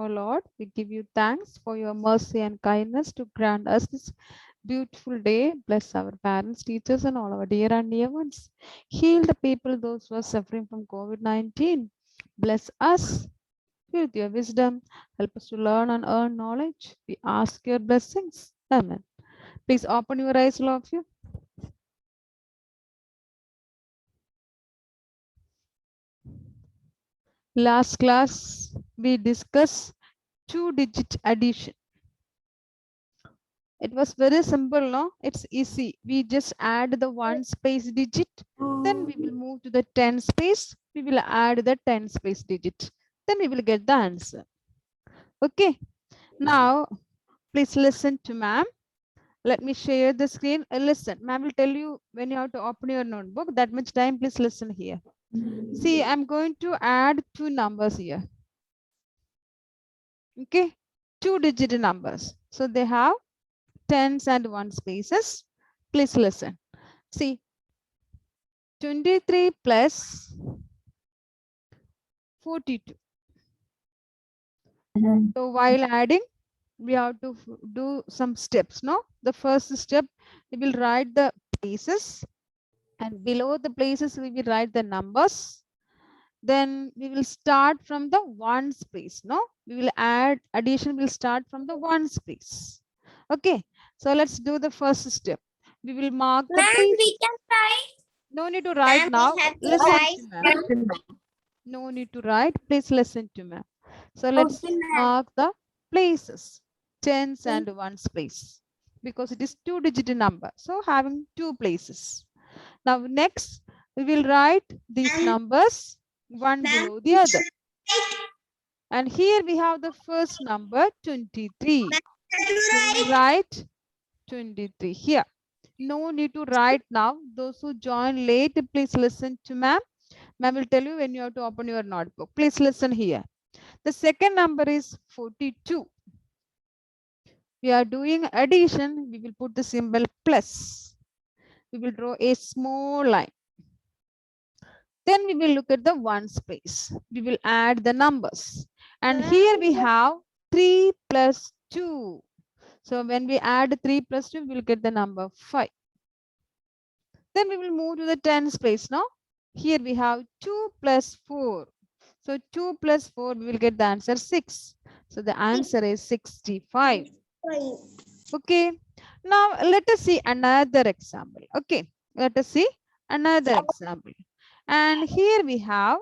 O Lord, we give you thanks for your mercy and kindness to grant us this beautiful day. Bless our parents, teachers, and all our dear and dear ones. Heal the people, those who are suffering from COVID-19. Bless us with your wisdom. Help us to learn and earn knowledge. We ask your blessings. Amen. Please open your eyes, all of you. Last class, we discussed two-digit addition. It was very simple, no? It's easy. We just add the one space digit. Then we will move to the 10 space. We will add the 10 space digit. Then we will get the answer. Okay. Now, please listen to ma'am. Let me share the screen. Listen, ma'am will tell you when you have to open your notebook. That much time, please listen here. See, I'm going to add two numbers here. Okay. Two-digit numbers. So they have tens and one spaces. Please listen. See, 23 plus 42. So while adding, we have to do some steps. No, the first step, we will write the places, and below the places we will write the numbers. Then we will start from the one space. No, we will add addition. Will start from the one space. Okay, so let's do the first step. We will mark the place. We can write. No need to write now. We have to Listen write. to me. No need to write. Please listen to me. So let's mark the places. Tens and ones place. Because it is two-digit number. So having two places. Now next, we will write these numbers one below the other. And here we have the first number 23. So we will write 23 here. No need to write now. Those who join late, please listen to ma'am. Ma'am will tell you when you have to open your notebook. Please listen here. The second number is 42. We are doing addition. We will put the symbol plus. We will draw a small line. Then we will look at the one space. We will add the numbers. And here we have 3 plus 2. So when we add 3 plus 2, we will get the number 5. Then we will move to the 10 space now. Here we have 2 plus 4. So 2 plus 4, we will get the answer 6. So the answer is 65. Okay. Now let us see another example. Okay. Let us see another example. And here we have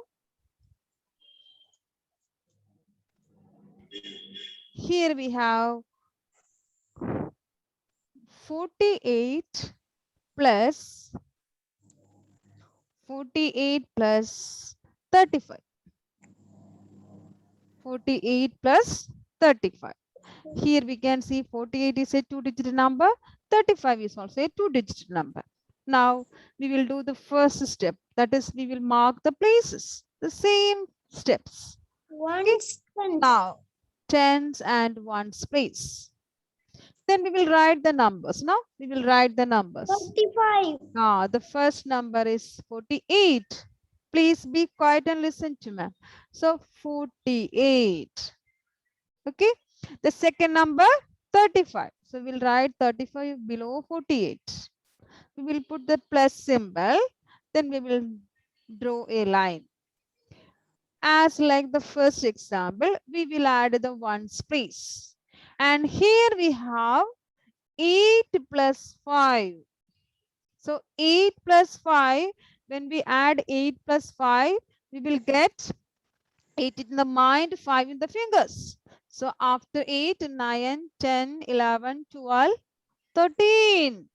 48 plus 35. 48 plus 35. Here we can see 48 is a two-digit number. 35 is also a two-digit number. Now we will do the first step. That is, we will mark the places. The same steps. Okay. Now, tens and ones place. Then we will write the numbers. Now we will write the numbers. 45. The first number is 48. Please be quiet and listen to me. So 48. Okay. The second number 35. So we'll write 35 below 48. We will put the plus symbol. Then we will draw a line. As like the first example, we will add the one space. And here we have 8 plus 5. So 8 plus 5, when we add 8 plus 5, we will get 8 in the mind, 5 in the fingers. So after 8, 9, 10, 11, 12, 13.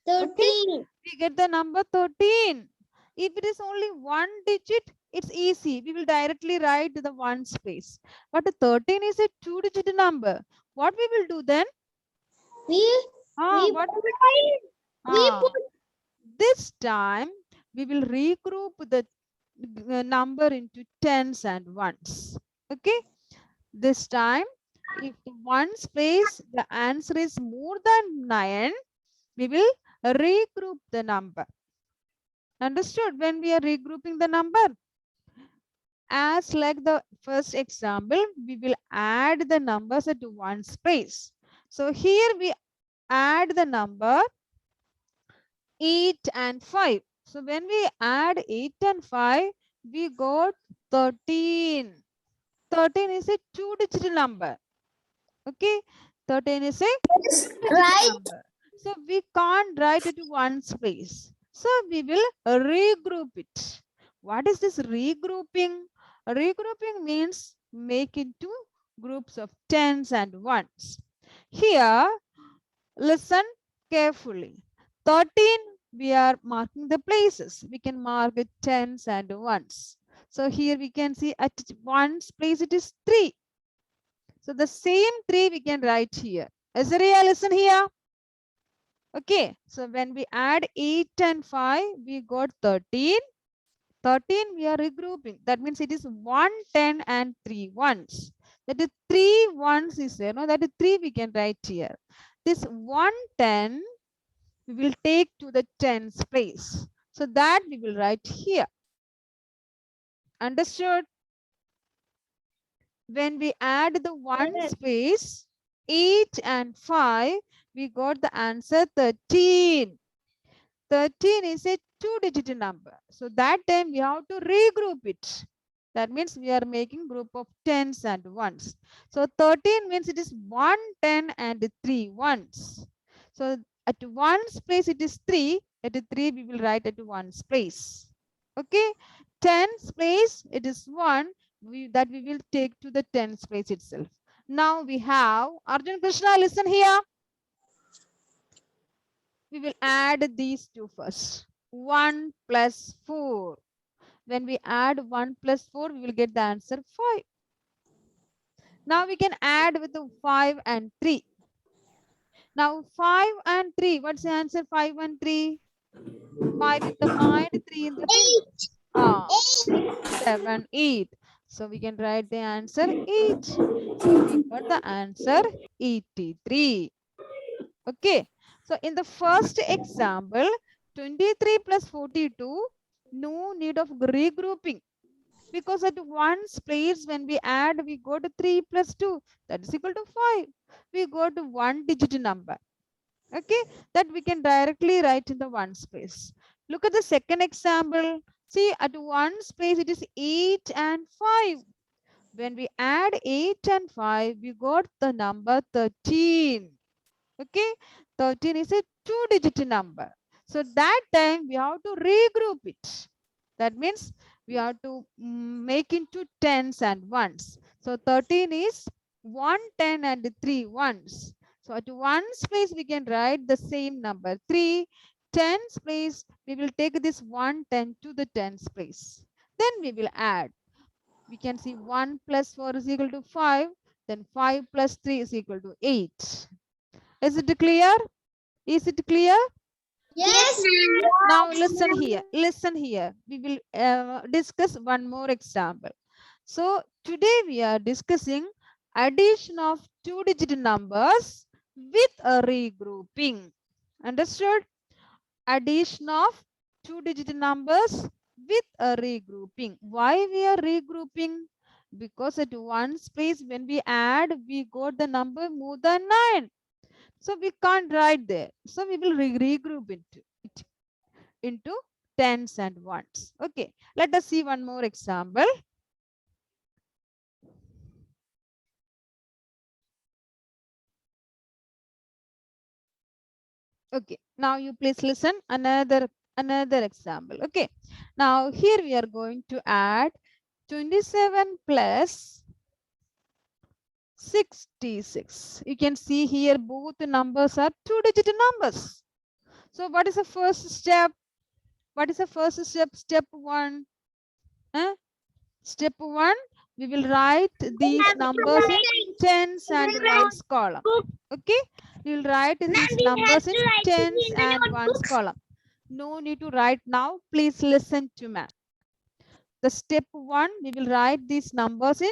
13. Okay? We get the number 13. If it is only one digit, it's easy. We will directly write the one space. But 13 is a two-digit number. What we will do then? This time, we will regroup the number into tens and ones. Okay. This time, if the ones place, the answer is more than 9, we will regroup the number. Understood? When we are regrouping the number. as like the first example, we will add the numbers at one space. So here we add the number 8 and 5. So when we add 8 and 5, we got 13. 13 is a two-digit number. Okay, 13 is a two-digit Right. number. So we can't write it one space. So we will regroup it. What is this regrouping? Regrouping means make into groups of tens and ones. Here, listen carefully. 13, we are marking the places. We can mark it tens and ones. So here we can see at ones place it is 3. So the same 3 we can write here. Azariah, listen here. Okay, so when we add 8 and 5, we got 13. 13 we are regrouping. That means it is 1, 10 and 3 ones. That is 3 ones is there. No, that is 3 we can write here. This 1, 10 we will take to the tens place. So that we will write here. Understood? When we add the one space, 8 and 5, we got the answer 13. 13 is a two-digit number. So that time we have to regroup it. That means we are making group of tens and ones. So 13 means it is 1, 10 and 3 ones. So at one space it is 3. At 3 we will write at one space. Okay. 10 place it is 1. That we will take to the 10 place itself. Now we have Arjun Krishna, listen here. We will add these two first. 1 plus 4. When we add 1 plus 4, we will get the answer 5. Now we can add with the 5 and 3. Now 5 and 3, what's the answer? 5 and 3. 5 in the mind, 3 in the finger. 6, 7, 8. So we can write the answer 8. So we got the answer 83. Okay. So in the first example, 23 plus 42, no need of regrouping. Because at one place when we add, we go to 3 plus 2. That is equal to 5. We go to one digit number. Okay. That we can directly write in the one space. Look at the second example. See, at one space, it is 8 and 5. When we add 8 and 5, we got the number 13. Okay, 13 is a two-digit number. So that time we have to regroup it. That means we have to make into tens and ones. So 13 is 1, 10 and 3 ones. So at ones place we can write the same number 3. Tens place we will take this 1, 10 to the tens place. Then we will add. We can see 1 plus 4 is equal to 5. Then 5 plus 3 is equal to 8. Is it clear? Is it clear? Yes. Now listen here. Listen here. We will discuss one more example. So today we are discussing addition of two-digit numbers with a regrouping. Understood? Addition of two-digit numbers with a regrouping. Why we are regrouping? Because at one space when we add, we got the number more than 9. So we can't write there. So we will regroup it into tens and ones. Okay, let us see one more example. Okay, now you please listen another example. Okay, now here we are going to add 27 plus 66. You can see here both the numbers are two-digit numbers. So what is the first step? What is the first step? Step 1. Step 1, we will write these numbers in tens and ones column. Okay, we will write these numbers in tens and ones column. No need to write now. Please listen to me. The step 1, we will write these numbers in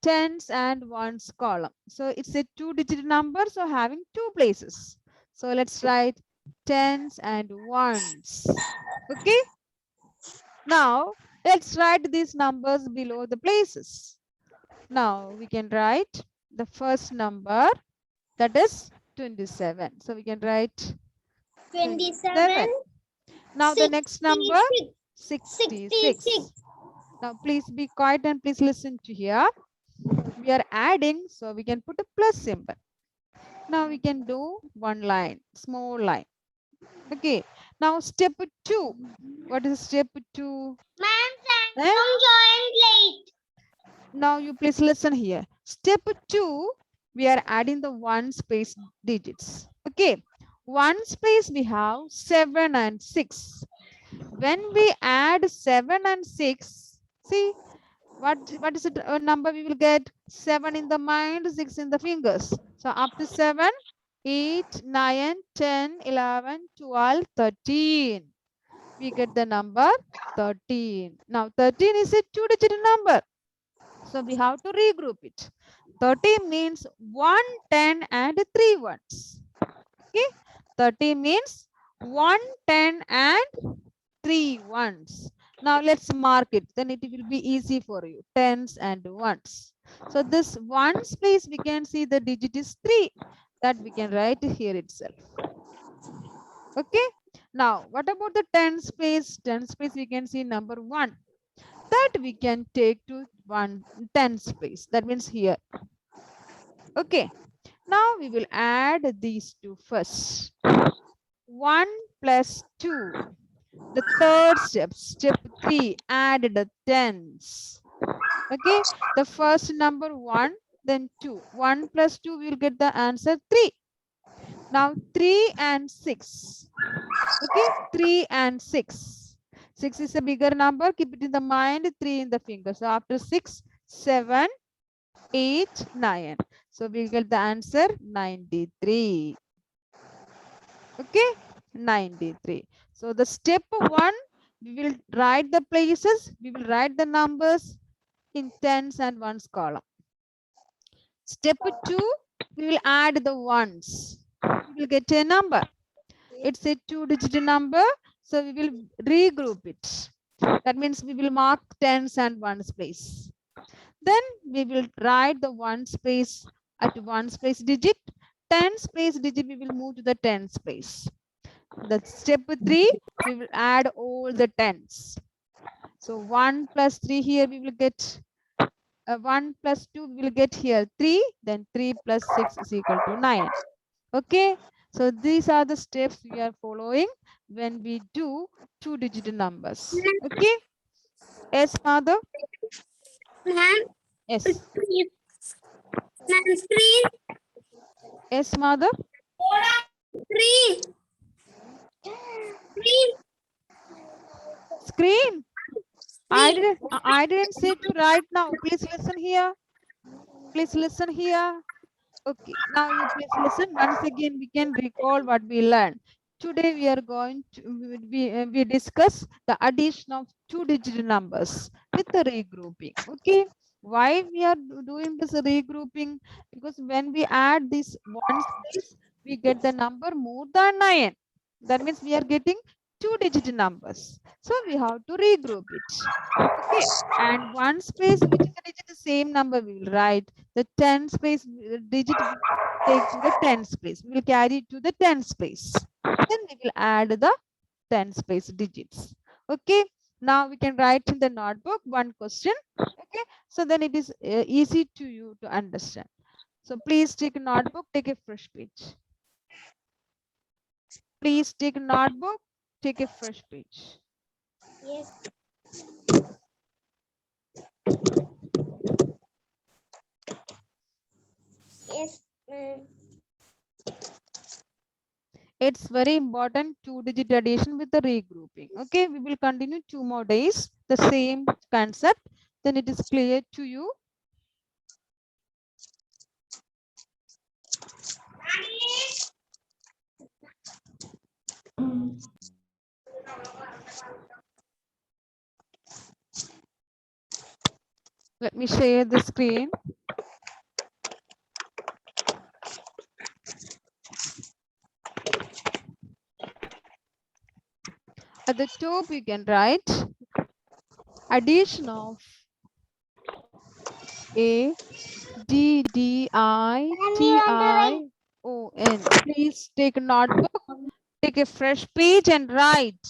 tens and ones column. So it's a two-digit number, so having two places. So let's write tens and ones. Okay. Now Let's write these numbers below the places. Now we can write the first number, that is 27. So we can write 27. Now the next number 66. 66. Now please be quiet and please listen to here. We are adding, so we can put a plus symbol. Now we can do one line, small line. Okay. Now step 2. What is step 2? Ma'am, Eh? joined late. Now you please listen here. Step 2, we are adding the one space digits. Okay. One space we have 7 and 6. When we add 7 and 6, see what is it number we will get? 7 in the mind, 6 in the fingers. So after 7, 8, 9, 10, 11, 12, 13. We get the number 13. Now 13 is a 2-digit number. So we have to regroup it. 30 means 1, 10 and 3 ones. Okay. 30 means 1, 10 and 3 ones. Now let's mark it. Then it will be easy for you. Tens and ones. So this one space we can see the digit is 3. That we can write here itself. Okay. Now what about the 10 space? 10 space we can see number 1. That we can take to 10 space. That means here. Okay. Now we will add these two first. 1 plus 2. The third step, step 3, add the tens. Okay. The first number 1, then 2. 1 plus 2, we will get the answer 3. Now 3 and 6. Okay. 3 and 6. 6 is a bigger number. Keep it in the mind. 3 in the finger. So after 6, 7, 8, 9. So we get the answer 93. Okay. 93. So the step 1, we will write the places. We will write the numbers in tens and ones column. Step 2, we will add the ones. We will get a number. It's a 2-digit number. So we will regroup it. That means we will mark tens and ones place. Then we will write the one space at one space digit. 10 space digit, we will move to the 10 space. The step 3, we will add all the tens. So 1 plus 3 here we will get 1 plus 2 we will get here 3. Then 3 plus 6 is equal to 9. Okay. So these are the steps we are following when we do 2-digit numbers. Okay. Yes, mother. Ma'am, Yes. screen. Yes, mother. Screen. Screen. I didn't say to write now. Please listen here. Please listen here. Okay. Now you please listen. Once again, we can recall what we learned. Today we are going to we discuss the addition of 2-digit numbers with the regrouping. Okay. Why we are doing this regrouping? Because when we add this one space, we get the number more than 9. That means we are getting 2-digit numbers. So we have to regroup it. Okay. And one space, which is the digit, the same number we will write. The 10 space digit we will take to the 10 space. We will carry it to the 10 space. Then we will add the 10 space digits. Okay. Now we can write in the notebook one question. Okay. So then it is easy to you to understand. So please take a notebook, take a fresh page. Please take a notebook, take a fresh page. Yes. Yes, ma'am. It's very important 2-digit addition with the regrouping. Okay, we will continue 2 more days, the same concept. Then it is clear to you. Let me share the screen. At the top, you can write Addition of A D D I T I O N. Please take a notebook, take a fresh page and write.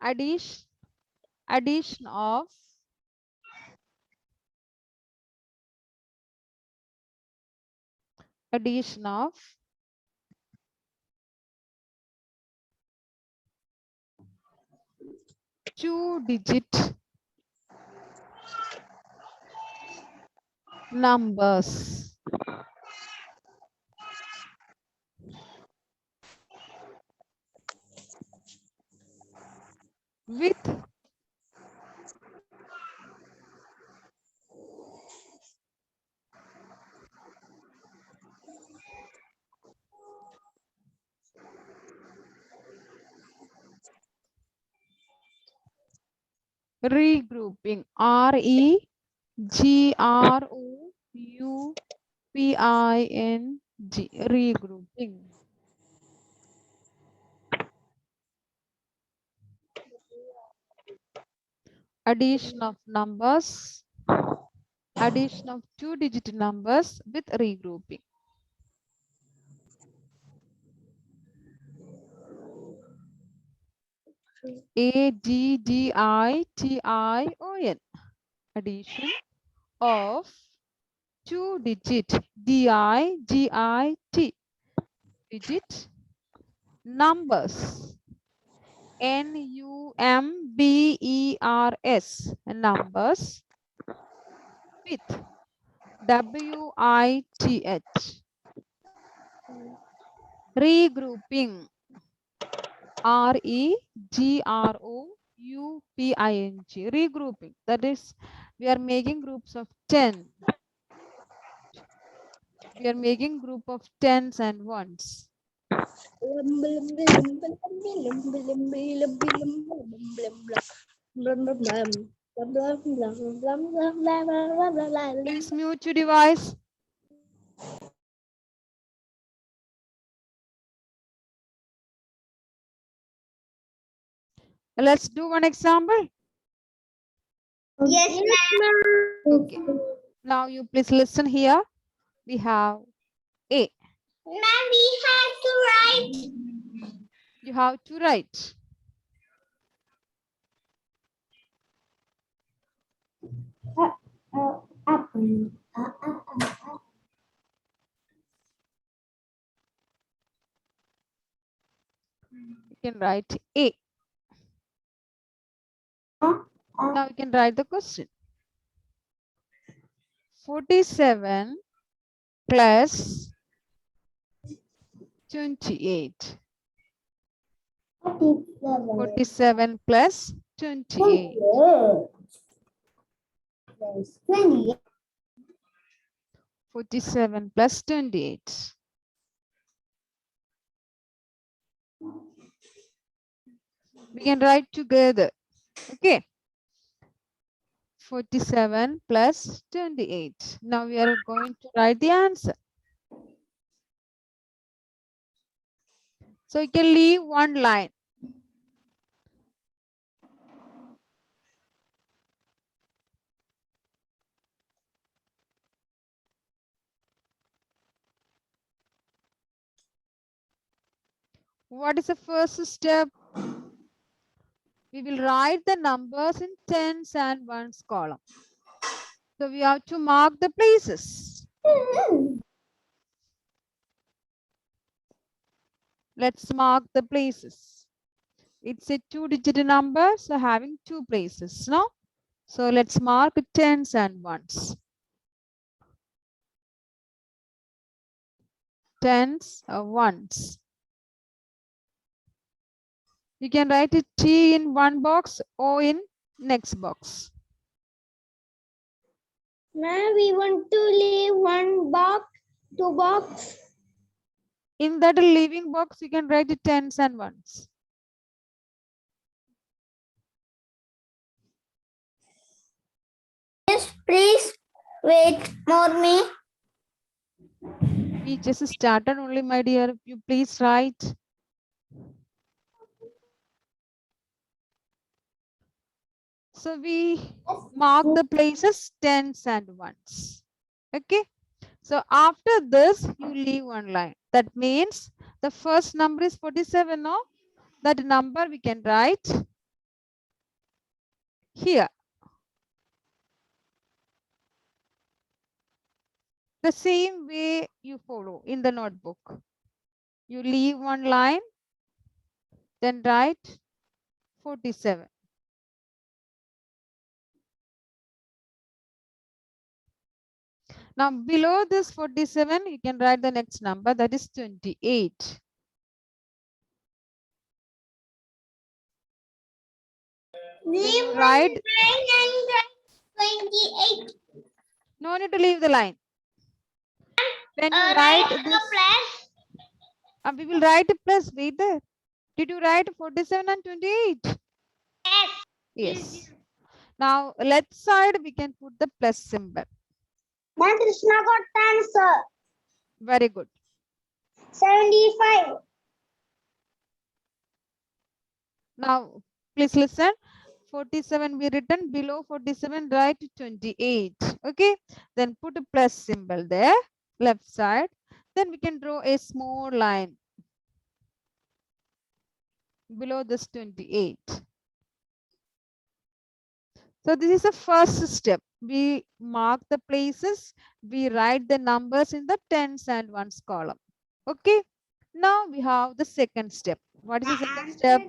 Addition of two-digit numbers with regrouping. REGROUPING. Regrouping. Addition of numbers. Addition of two-digit numbers with regrouping. ADDITION. Addition of two-digit DIGIT digit numbers NUMBERS numbers with WITH. Regrouping. REGROUPING. Regrouping. That is, we are making groups of 10. We are making group of tens and ones. Please mute your device. Let's do one example. Yes, ma'am. Okay. Now you please listen here. We have A. Ma'am, we have to write. You have to write. You can write A. Now you can write the question. 47 plus 28. 47 plus 28. 47 plus 28. We can write together. Okay. 47 plus 28. Now we are going to write the answer. So you can leave one line. What is the first step? We will write the numbers in tens and ones column. So we have to mark the places. Let's mark the places. It's a two-digit number, so having two places, no? So let's mark tens and ones. Tens or ones. You can write a T in one box or in next box. Ma'am, we want to leave one box, two box. In that leaving box, you can write the tens and ones. Yes, please wait for me. We just started only, my dear. You please write. So we mark the places tens and ones. Okay. So after this, you leave one line. That means the first number is 47. No? That number we can write here. The same way you follow in the notebook. You leave one line, then write 47. Now below this 47, you can write the next number, that is 28. Leave one Write. line and write 28. No need to leave the line. When you Write write a this, plus. we will write a plus. Wait there. Did you write 47 and 28? Yes. Yes. Now left side we can put the plus symbol. Then Krishna got answer. Very good. 75. Now please listen. 47 we written, below 47 write 28. Okay. Then put a plus symbol there, left side. Then we can draw a small line below this 28. So this is the first step. We mark the places, we write the numbers in the tens and ones column. Okay. Now we have the second step. What is the second step?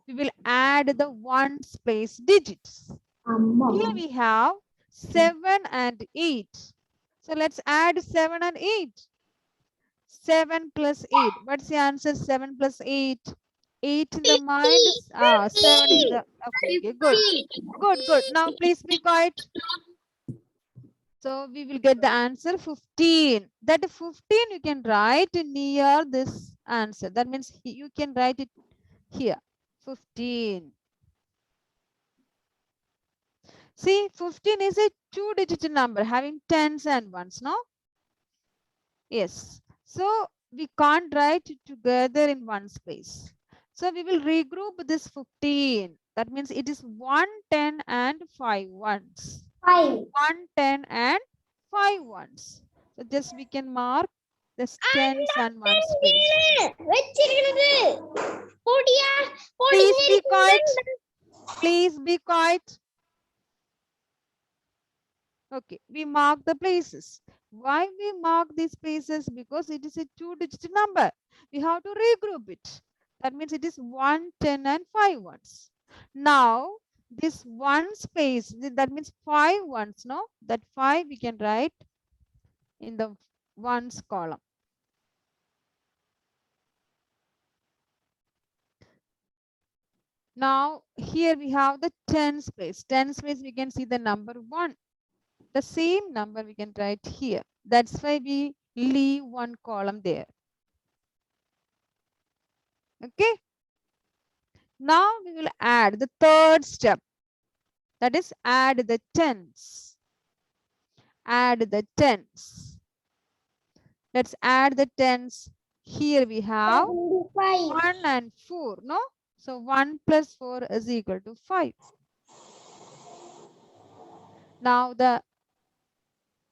We will add the ones place digits. Here we have 7 and 8. So let's add 7 and 8. 7 plus 8. What's the answer? 7 plus 8. 8 in the mind is 7 in the okay, good. Good. Now please be quiet. So we will get the answer 15. That 15 you can write near this answer. That means you can write it here. 15. See, 15 is a two-digit number having tens and ones, no? Yes. So we can't write it together in one space. So we will regroup this 15. That means it is 1, 10 and 5 ones. 5. 1, 10 and 5 ones. So just we can mark the tens and ones space. Please be quiet. Please be quiet. Okay, we mark the places. Why we mark these places? Because it is a two-digit number. We have to regroup it. That means it is 1, 10 and 5 ones. Now, this one space, that means 5 ones, no? That 5 we can write in the ones column. Now, here we have the tens place. Tens place, we can see the number 1. The same number we can write here. That's why we leave one column there. Okay. Now we will add the third step. That is add the tens. Add the tens. Let's add the tens. Here we have 1 and 4. No? So 1 plus 4 is equal to 5. Now the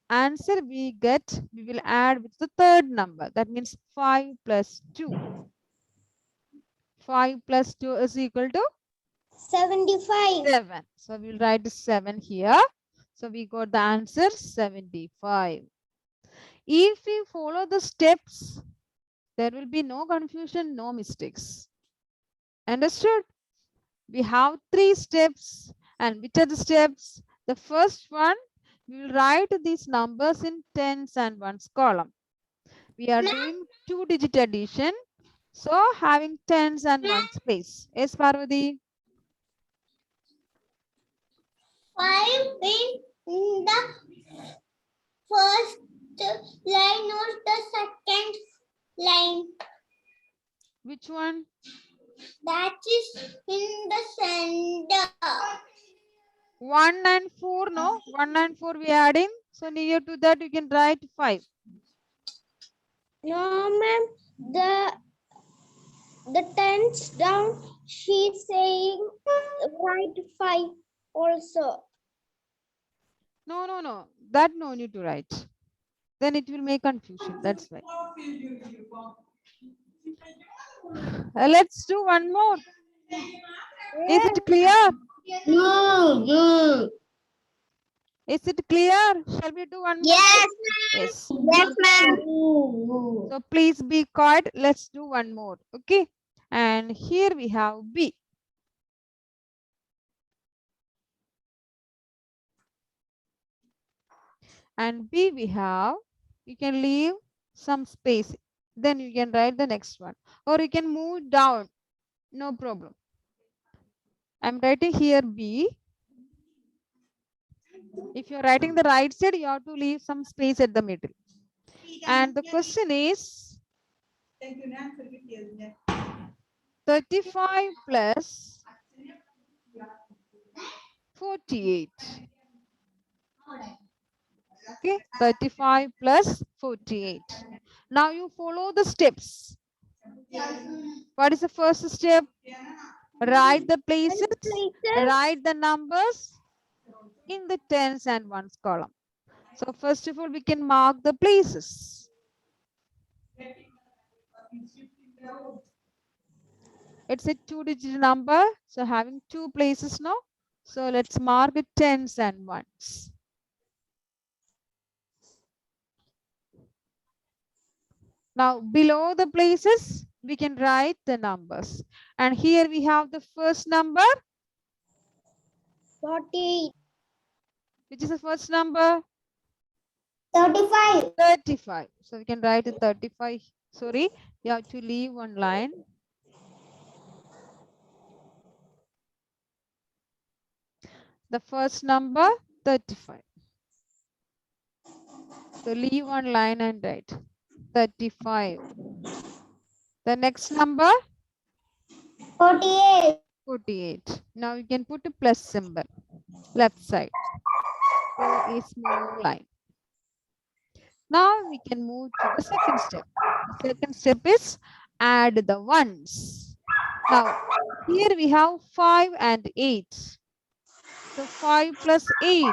answer we get, we will add with the third number. That means 5 plus 2. 5 plus 2 is equal to 75. 7. So we'll write 7 here. So we got the answer 75. If we follow the steps, there will be no confusion, no mistakes. Understood? We have 3 steps. And which are the steps? The first one, we will write these numbers in tens and ones column. We are doing two-digit addition. So having tens and ones place. Yes, Parvati? 5 in the first line or the second line. Which one? That is in the center. 1 and 4, no? 1 and 4 we are adding. So near to that you can write 5. No, ma'am. The tens down, she's saying write 5. also. No, no, no. That no need to write. Then it will make confusion. That's why. Let's do one more. Is it clear? No. Is it clear? Shall we do one more? Yes. Yes. Yes, ma'am. So please be quiet. Let's do one more. Okay. And here we have B. And B we have, you can leave some space. Then you can write the next one. Or you can move down. No problem. I'm writing here B. If you're writing the right side, you have to leave some space at the middle. And the question is 35 plus 48. Okay, 35 plus 48. Now you follow the steps. What is the first step? Write the places, write the numbers in the tens and ones column. So first of all, we can mark the places. It's a two-digit number, so having two places now. So let's mark it tens and ones. Now below the places, we can write the numbers. And here we have the first number. 40. Which is the first number? 35. 35. So we can write it 35. Sorry, you have to leave one line. The first number, 35. So leave one line and write 35. The next number? 48. 48. Now you can put a plus symbol, left side. So a small line. Now we can move to the second step. The second step is add the ones. Now here we have 5 and 8. So 5 plus 8.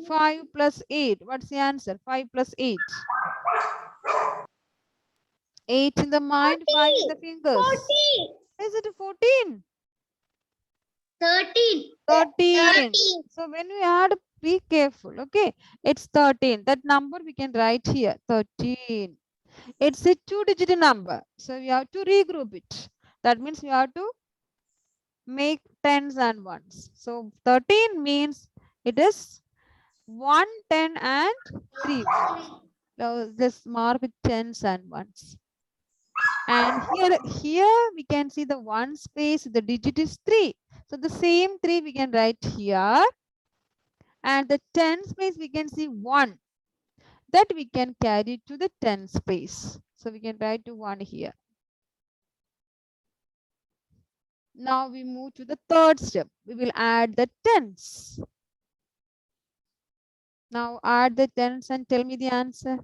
5 plus 8. What's the answer? 5 plus 8. 8 in the mind, 5 in the fingers. 40. Is it 14? 13. 13. So when we add, be careful. Okay. It's 13. That number we can write here. 13. It's a two-digit number. So we have to regroup it. That means we have to make tens and ones. So 13 means it is 1, 10 and 3. Now just mark it tens and ones. And here we can see the one space, the digit is 3. So the same 3 we can write here. And the 10 space we can see 1. That we can carry to the 10 space. So we can write to 1 here. Now we move to the third step. We will add the tens. Now add the tens and tell me the answer.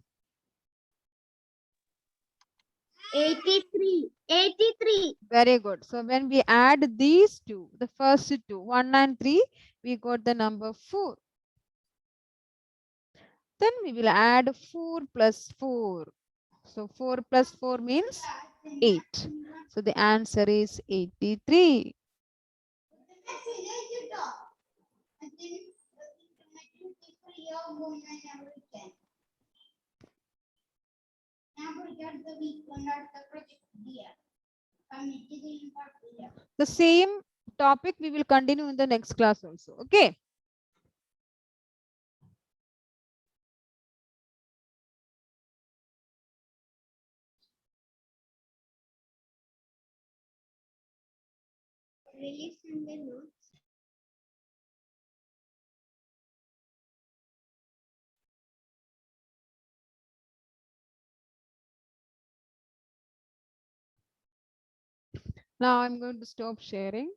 83. 83. Very good. So when we add these two, the first two, 1 and 3, we got the number 4. Then we will add 4 plus 4. So 4 plus 4 means 8. So the answer is 83. The same topic we will continue in the next class also. Okay. Now I'm going to stop sharing.